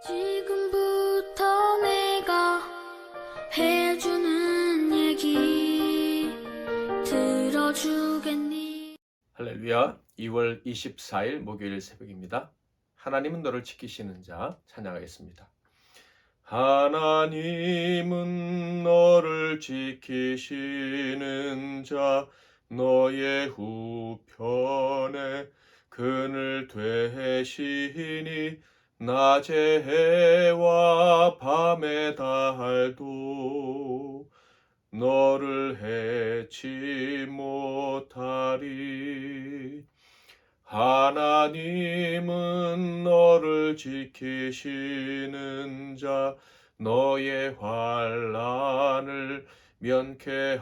지금부터 내가 해주는 얘기 들어주겠니? 할렐루야. 2월 24일 목요일 새벽입니다. 하나님은 너를 지키시는 자 찬양하겠습니다. 하나님은 너를 지키시는 자 너의 우편에 그늘 되시니 낮의 해와 밤의 달도 너를 해치 못하리. 하나님은 너를 지키시는 자 너의 환난을 면케하시니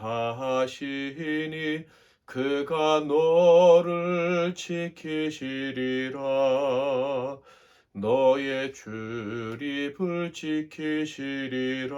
그가 너를 지키시리라. 너의 출입을 지키시리라.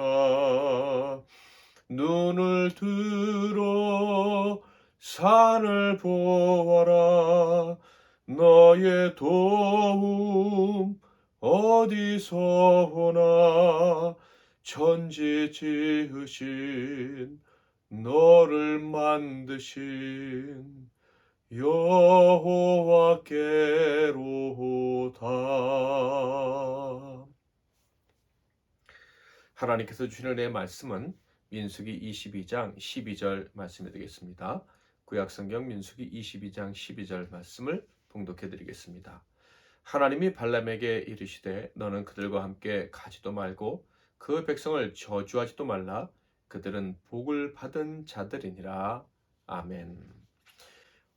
눈을 들어 산을 보아라. 너의 도움 어디서 오나. 천지 지으신 너를 만드신 여호와께로다. 하나님께서 주시는 내 말씀은 민수기 22장 12절 말씀이 되겠습니다. 구약성경 민수기 22장 12절 말씀을 봉독해 드리겠습니다. 하나님이 발람에게 이르시되 너는 그들과 함께 가지도 말고 그 백성을 저주하지도 말라. 그들은 복을 받은 자들이니라. 아멘.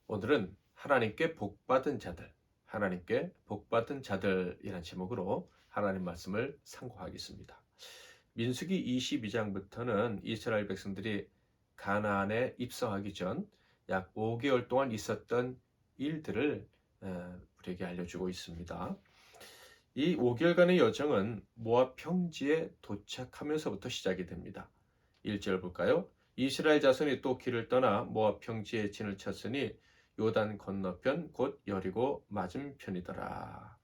오늘은 하나님께 복받은 자들, 하나님께 복받은 자들이라는 제목으로 하나님 말씀을 상고하겠습니다. 민수기 22장부터는 이스라엘 백성들이 가나안에 입성하기 전 약 5개월 동안 있었던 일들을 우리에게 알려주고 있습니다. 이 5개월간의 여정은 모압 평지에 도착하면서부터 시작이 됩니다. 1절 볼까요? 이스라엘 자손이 또 길을 떠나 모압 평지에 진을 쳤으니 요단 건너편 곧 여리고 맞은편이더라.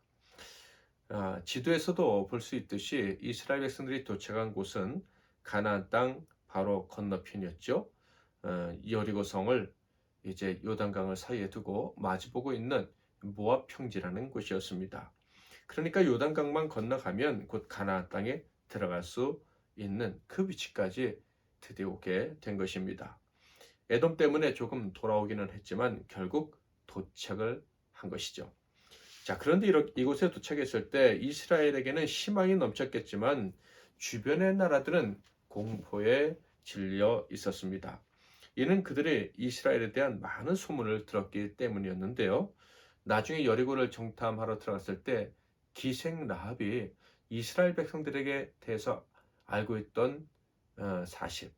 지도에서도 볼 수 있듯이 이스라엘 백성들이 도착한 곳은 가나안 땅 바로 건너편이었죠. 여리고 성을 이제 요단강을 사이에 두고 마주보고 있는 모압 평지라는 곳이었습니다. 그러니까 요단강만 건너가면 곧 가나안 땅에 들어갈 수 있는 그 위치까지 드디어 오게 된 것입니다. 에돔 때문에 조금 돌아오기는 했지만 결국 도착을 한 것이죠. 자, 그런데 이곳에 도착했을 때 이스라엘에게는 희망이 넘쳤겠지만 주변의 나라들은 공포에 질려 있었습니다. 이는 그들이 이스라엘에 대한 많은 소문을 들었기 때문이었는데요. 나중에 여리고를 정탐하러 들어갔을 때 기생 라합이 이스라엘 백성들에게 대해서 알고 있던 사실,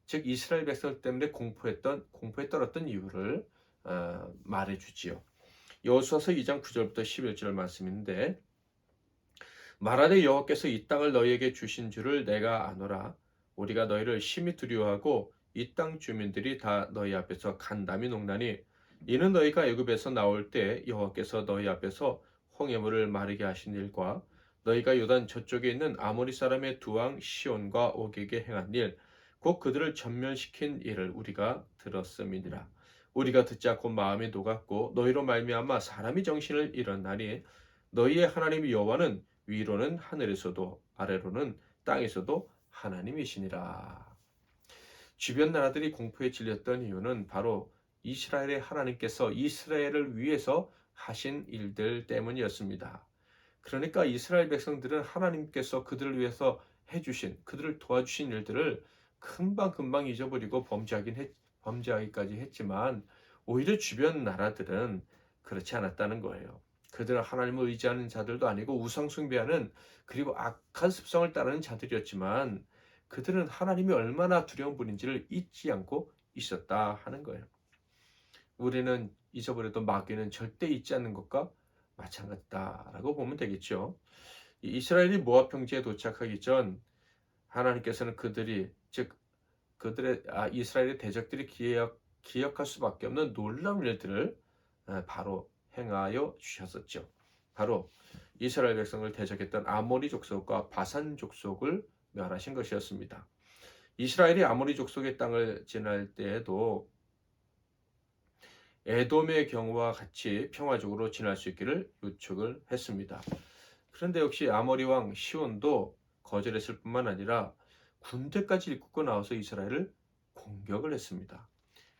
즉 이스라엘 백성 때문에 공포에 떨었던 이유를 말해주지요. 여호수아서 2장 9절부터 11절 말씀인데 말하되 여호와께서 이 땅을 너희에게 주신 줄을 내가 아노라. 우리가 너희를 심히 두려워하고 이 땅 주민들이 다 너희 앞에서 간담이 녹나니 이는 너희가 애굽에서 나올 때 여호와께서 너희 앞에서 홍해물을 마르게 하신 일과 너희가 요단 저쪽에 있는 아모리 사람의 두 왕 시온과 옥에게 행한 일 곧 그들을 전멸시킨 일을 우리가 들었음이니라. 우리가 듣지 않고 마음이 녹았고 너희로 말미암아 사람이 정신을 잃었나니 너희의 하나님 여호와는 위로는 하늘에서도 아래로는 땅에서도 하나님이시니라. 주변 나라들이 공포에 질렸던 이유는 바로 이스라엘의 하나님께서 이스라엘을 위해서 하신 일들 때문이었습니다. 그러니까 이스라엘 백성들은 하나님께서 그들을 위해서 해주신, 그들을 도와주신 일들을 금방 잊어버리고 범죄하기까지 했지만 오히려 주변 나라들은 그렇지 않았다는 거예요. 그들은 하나님을 의지하는 자들도 아니고 우상 숭배하는 그리고 악한 습성을 따르는 자들이었지만 그들은 하나님이 얼마나 두려운 분인지를 잊지 않고 있었다 하는 거예요. 우리는 잊어버려도 마귀는 절대 잊지 않는 것과 마찬가지다라고 보면 되겠죠. 이스라엘이 모압 평지에 도착하기 전 하나님께서는 이스라엘의 대적들이 기억할 수밖에 없는 놀라운 일들을 바로 행하여 주셨었죠. 바로 이스라엘 백성을 대적했던 아모리 족속과 바산 족속을 멸하신 것이었습니다. 이스라엘이 아모리 족속의 땅을 지날 때에도 에돔의 경우와 같이 평화적으로 지날 수 있기를 요청을 했습니다. 그런데 역시 아모리 왕 시온도 거절했을 뿐만 아니라 군대까지 이끌고 나와서 이스라엘을 공격을 했습니다.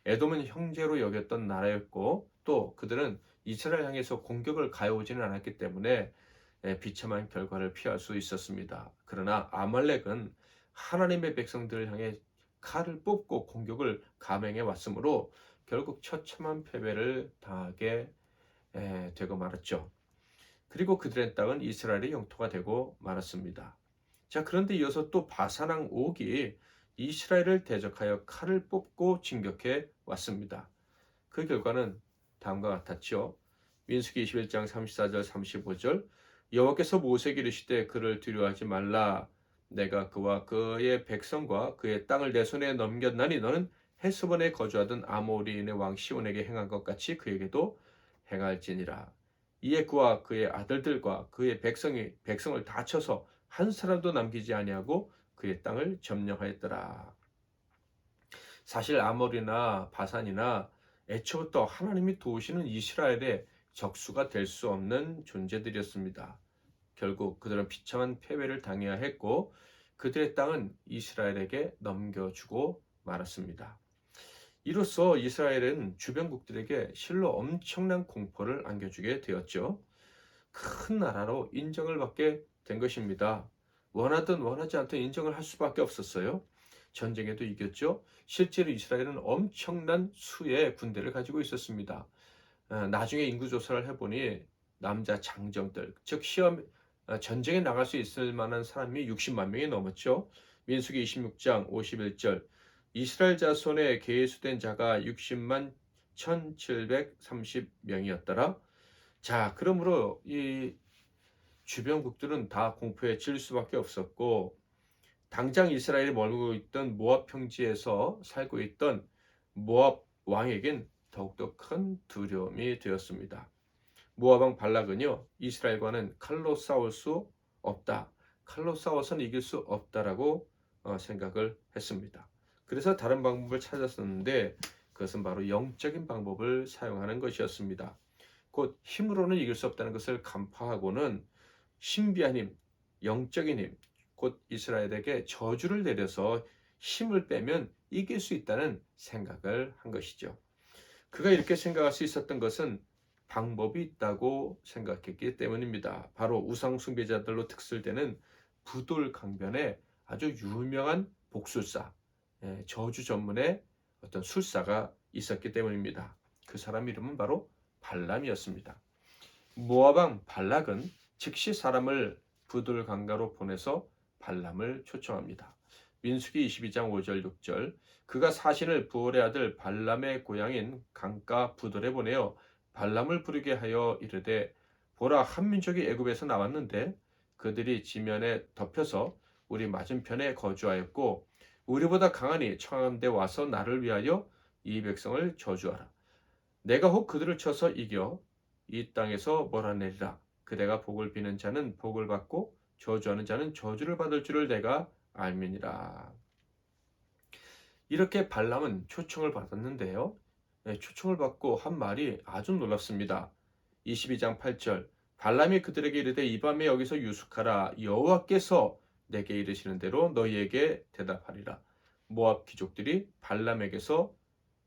에돔은 형제로 여겼던 나라였고 또 그들은 이스라엘 향해서 공격을 가해오지는 않았기 때문에 비참한 결과를 피할 수 있었습니다. 그러나 아말렉은 하나님의 백성들을 향해 칼을 뽑고 공격을 감행해 왔으므로 결국 처참한 패배를 당하게 되고 말았죠. 그리고 그들의 땅은 이스라엘의 영토가 되고 말았습니다. 자, 그런데 이어서 또 바산왕 옥이 이스라엘을 대적하여 칼을 뽑고 진격해 왔습니다. 그 결과는 다음과 같았죠. 민수기 21장 34절 35절 여호와께서 모세에게 이르시되 그를 두려워하지 말라. 내가 그와 그의 백성과 그의 땅을 내 손에 넘겼나니 너는 헤스본에 거주하던 아모리인의 왕 시온에게 행한 것 같이 그에게도 행할지니라. 이에 그와 그의 아들들과 그의 백성을 다 쳐서 한 사람도 남기지 아니하고 그의 땅을 점령하였더라. 사실 아모리나 바산이나 애초부터 하나님이 도우시는 이스라엘의 적수가 될 수 없는 존재들이었습니다. 결국 그들은 비참한 패배를 당해야 했고 그들의 땅은 이스라엘에게 넘겨주고 말았습니다. 이로써 이스라엘은 주변국들에게 실로 엄청난 공포를 안겨주게 되었죠. 큰 나라로 인정을 받게 된 것입니다. 원하든 원하지 않든 인정을 할 수밖에 없었어요. 전쟁에도 이겼죠. 실제로 이스라엘은 엄청난 수의 군대를 가지고 있었습니다. 나중에 인구조사를 해보니 남자 장정들, 즉 전쟁에 나갈 수 있을 만한 사람이 60만 명이 넘었죠. 민수기 26장 51절 이스라엘 자손에 계수된 자가 60만 1730명이었더라. 자, 그러므로 이 주변국들은 다 공포에 질 수밖에 없었고 당장 이스라엘이 머물고 있던 모압 평지에서 살고 있던 모압 왕에겐 더욱더 큰 두려움이 되었습니다. 모압 왕 발락은요, 이스라엘과는 칼로 싸울 수 없다. 칼로 싸워서는 이길 수 없다라고 생각을 했습니다. 그래서 다른 방법을 찾았었는데 그것은 바로 영적인 방법을 사용하는 것이었습니다. 곧 힘으로는 이길 수 없다는 것을 간파하고는 신비한 힘, 영적인 힘, 곧 이스라엘에게 저주를 내려서 힘을 빼면 이길 수 있다는 생각을 한 것이죠. 그가 이렇게 생각할 수 있었던 것은 방법이 있다고 생각했기 때문입니다. 바로 우상 숭배자들로 특설되는 부돌강변에 아주 유명한 복술사, 저주 전문의 어떤 술사가 있었기 때문입니다. 그 사람 이름은 바로 발람이었습니다. 모압 왕 발락은 즉시 사람을 부돌강가로 보내서 발람을 초청합니다. 민수기 22장 5절 6절 그가 사신을 부올의 아들 발람의 고향인 강가 부돌에 보내어 발람을 부르게 하여 이르되 보라 한 민족이 애굽에서 나왔는데 그들이 지면에 덮여서 우리 맞은편에 거주하였고 우리보다 강하니 청함대 와서 나를 위하여 이 백성을 저주하라. 내가 혹 그들을 쳐서 이겨 이 땅에서 몰아내리라. 그대가 복을 비는 자는 복을 받고 저주하는 자는 저주를 받을 줄을 내가 알미니라. 이렇게 발람은 초청을 받았는데요. 초청을 받고 한 말이 아주 놀랍습니다. 22장 8절 발람이 그들에게 이르되 이 밤에 여기서 유숙하라. 여호와께서 내게 이르시는 대로 너희에게 대답하리라. 모압 귀족들이 발람에게서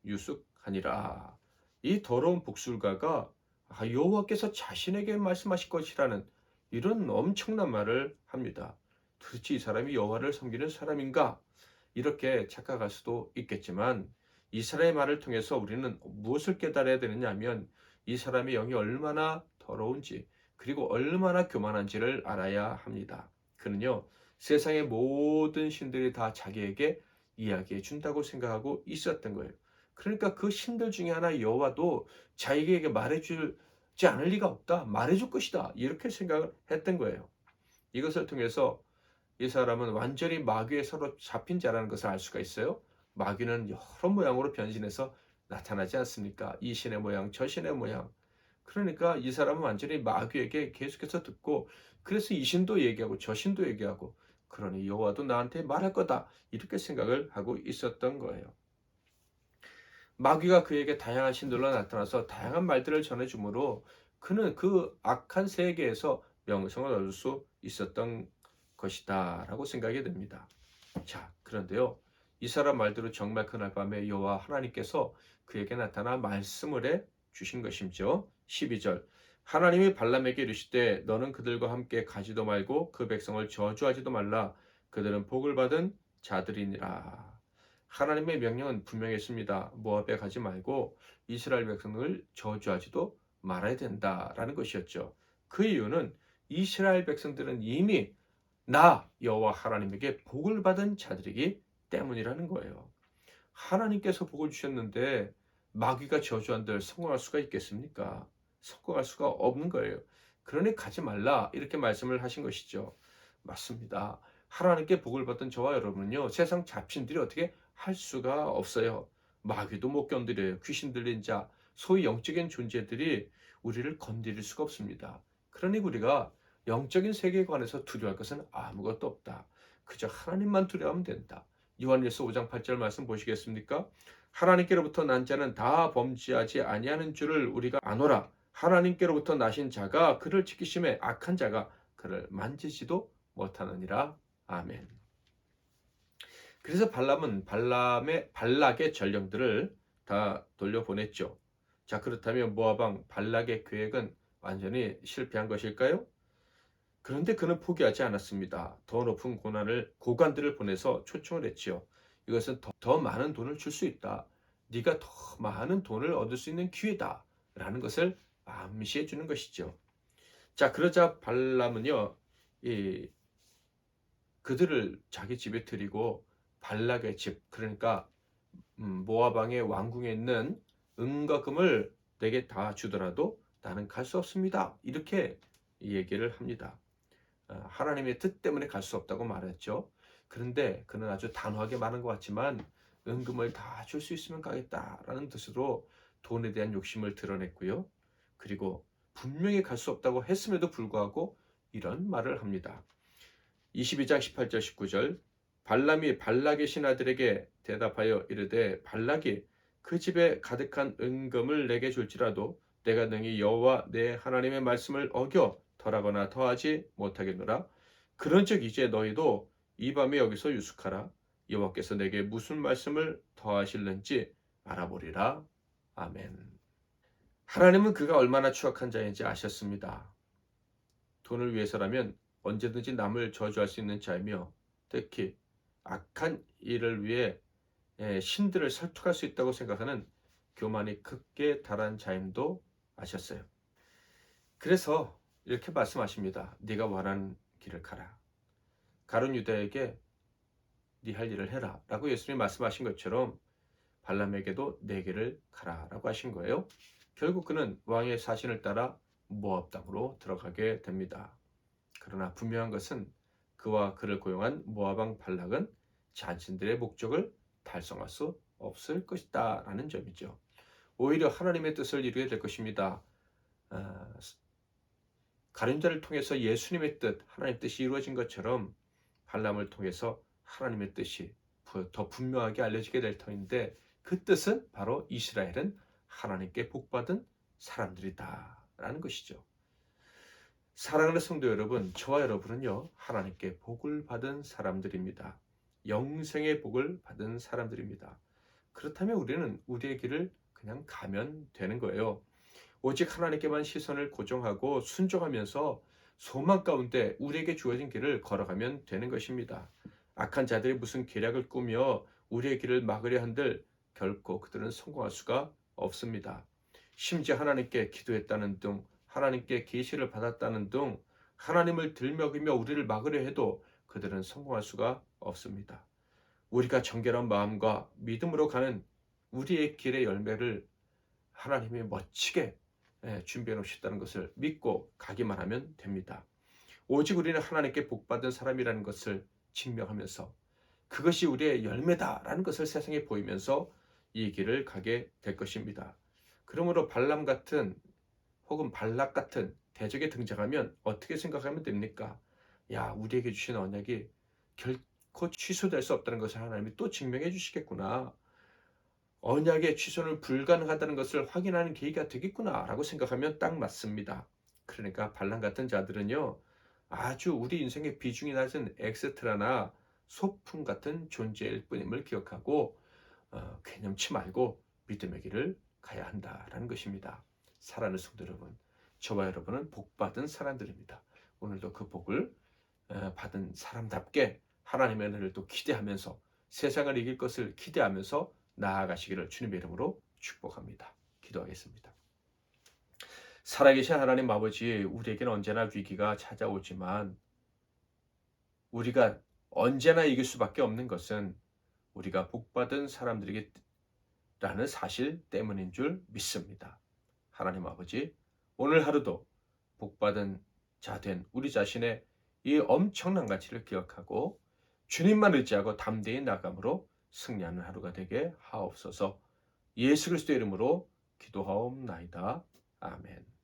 유숙하니라. 이 더러운 복술가가 여호와께서 자신에게 말씀하실 것이라는 이런 엄청난 말을 합니다. 도대체 이 사람이 여호와를 섬기는 사람인가? 이렇게 착각할 수도 있겠지만 이 사람의 말을 통해서 우리는 무엇을 깨달아야 되느냐 하면 이 사람의 영이 얼마나 더러운지 그리고 얼마나 교만한지를 알아야 합니다. 그는요 세상의 모든 신들이 다 자기에게 이야기해 준다고 생각하고 있었던 거예요. 그러니까 그 신들 중에 하나 여호와도 자기에게 말해주지 않을 리가 없다. 말해줄 것이다. 이렇게 생각을 했던 거예요. 이것을 통해서 이 사람은 완전히 마귀에 서로 잡힌 자라는 것을 알 수가 있어요. 마귀는 여러 모양으로 변신해서 나타나지 않습니까? 이 신의 모양, 저 신의 모양. 그러니까 이 사람은 완전히 마귀에게 계속해서 듣고, 그래서 이 신도 얘기하고 저 신도 얘기하고, 그러니 여호와도 나한테 말할 거다, 이렇게 생각을 하고 있었던 거예요. 마귀가 그에게 다양한 신들로 나타나서 다양한 말들을 전해주므로 그는 그 악한 세계에서 명성을 얻을 수 있었던 것이다 라고 생각이 됩니다. 자, 그런데요, 이 사람 말대로 정말 그날 밤에 여호와 하나님께서 그에게 나타나 말씀을 해 주신 것이죠. 12절, 하나님이 발람에게 이르시되 너는 그들과 함께 가지도 말고 그 백성을 저주하지도 말라. 그들은 복을 받은 자들이니라. 하나님의 명령은 분명했습니다. 모압에 가지 말고 이스라엘 백성을 저주하지도 말아야 된다라는 것이었죠. 그 이유는 이스라엘 백성들은 이미 나 여호와 하나님에게 복을 받은 자들이기 때문이라는 거예요. 하나님께서 복을 주셨는데 마귀가 저주한들 성공할 수가 있겠습니까? 성공할 수가 없는 거예요. 그러니 가지 말라, 이렇게 말씀을 하신 것이죠. 맞습니다. 하나님께 복을 받은 저와 여러분은요, 세상 잡신들이 어떻게 할 수가 없어요. 마귀도 못 건드려요. 귀신 들린 자, 소위 영적인 존재들이 우리를 건드릴 수가 없습니다. 그러니 우리가 영적인 세계관에서 두려워할 것은 아무것도 없다. 그저 하나님만 두려워하면 된다. 요한일서 5장 8절 말씀 보시겠습니까? 하나님께로부터 난 자는 다 범죄하지 아니하는 줄을 우리가 아노라. 하나님께로부터 나신 자가 그를 지키심에 악한 자가 그를 만지지도 못하느니라. 아멘. 그래서 발람은 발락의 전령들을 다 돌려보냈죠. 자, 그렇다면 모압 왕 발락의 계획은 완전히 실패한 것일까요? 그런데 그는 포기하지 않았습니다. 더 높은 고관들을 보내서 초청을 했지요. 이것은 더 많은 돈을 줄 수 있다. 네가 더 많은 돈을 얻을 수 있는 기회다. 라는 것을 암시해 주는 것이죠. 자, 그러자 발람은요, 그들을 자기 집에 들이고 발락의 집, 그러니까 모압 왕의 왕궁에 있는 은과 금을 내게 다 주더라도 나는 갈 수 없습니다. 이렇게 얘기를 합니다. 하나님의 뜻 때문에 갈 수 없다고 말했죠. 그런데 그는 아주 단호하게 말한 것 같지만 은금을 다 줄 수 있으면 가겠다라는 뜻으로 돈에 대한 욕심을 드러냈고요. 그리고 분명히 갈 수 없다고 했음에도 불구하고 이런 말을 합니다. 22장 18절 19절, 발람이 발락의 신하들에게 대답하여 이르되 발락이 그 집에 가득한 은금을 내게 줄지라도 내가 능히 여호와 내 하나님의 말씀을 어겨 덜하거나 더하지 못하겠노라. 그런즉 이제 너희도 이 밤에 여기서 유숙하라. 여호와께서 내게 무슨 말씀을 더하실는지 알아보리라. 아멘. 하나님은 그가 얼마나 추악한 자인지 아셨습니다. 돈을 위해서라면 언제든지 남을 저주할 수 있는 자이며 특히 악한 일을 위해 신들을 설득할 수 있다고 생각하는 교만이 극에 달한 자임도 아셨어요. 그래서 이렇게 말씀하십니다. 네가 원하는 길을 가라. 가룟 유다에게 네 할 일을 해라 라고 예수님이 말씀하신 것처럼 발람에게도 네 길을 가라 라고 하신 거예요. 결국 그는 왕의 사신을 따라 모압 땅으로 들어가게 됩니다. 그러나 분명한 것은 그와 그를 고용한 모압 왕 발락은 자신들의 목적을 달성할 수 없을 것이다 라는 점이죠. 오히려 하나님의 뜻을 이루게 될 것입니다. 가룟자를 통해서 예수님의 뜻, 하나님의 뜻이 이루어진 것처럼 발람을 통해서 하나님의 뜻이 더 분명하게 알려지게 될 터인데, 그 뜻은 바로 이스라엘은 하나님께 복받은 사람들이다 라는 것이죠. 사랑하는 성도 여러분, 저와 여러분은요, 하나님께 복을 받은 사람들입니다. 영생의 복을 받은 사람들입니다. 그렇다면 우리는 우리의 길을 그냥 가면 되는 거예요. 오직 하나님께만 시선을 고정하고 순종하면서 소망 가운데 우리에게 주어진 길을 걸어가면 되는 것입니다. 악한 자들이 무슨 계략을 꾸며 우리의 길을 막으려 한들 결코 그들은 성공할 수가 없습니다. 심지어 하나님께 기도했다는 등, 하나님께 계시를 받았다는 등 하나님을 들먹이며 우리를 막으려 해도 그들은 성공할 수가 없습니다. 우리가 정결한 마음과 믿음으로 가는 우리의 길의 열매를 하나님이 멋지게 준비해 놓으셨다는 것을 믿고 가기만 하면 됩니다. 오직 우리는 하나님께 복받은 사람이라는 것을 증명하면서 그것이 우리의 열매다라는 것을 세상에 보이면서 이 길을 가게 될 것입니다. 그러므로 발람 같은 혹은 발락 같은 대적에 등장하면 어떻게 생각하면 됩니까? 야, 우리에게 주신 언약이 결코 취소될 수 없다는 것을 하나님이 또 증명해 주시겠구나. 언약의 취소는 불가능하다는 것을 확인하는 계기가 되겠구나라고 생각하면 딱 맞습니다. 그러니까 반란 같은 자들은요, 아주 우리 인생의 비중이 낮은 엑스트라나 소품 같은 존재일 뿐임을 기억하고 개념치 말고 믿음의 길을 가야 한다라는 것입니다. 사랑하는 성도 여러분, 저와 여러분은 복받은 사람들입니다. 오늘도 그 복을 받은 사람답게 하나님의 은혜를 또 기대하면서 세상을 이길 것을 기대하면서 나아가시기를 주님의 이름으로 축복합니다. 기도하겠습니다. 살아계신 하나님 아버지, 우리에게는 언제나 위기가 찾아오지만 우리가 언제나 이길 수밖에 없는 것은 우리가 복받은 사람들이라는 사실 때문인 줄 믿습니다. 하나님 아버지, 오늘 하루도 복받은 자 된 우리 자신의 이 엄청난 가치를 기억하고 주님만 의지하고 담대히 나감으로 승리하는 하루가 되게 하옵소서. 예수 그리스도의 이름으로 기도하옵나이다. 아멘.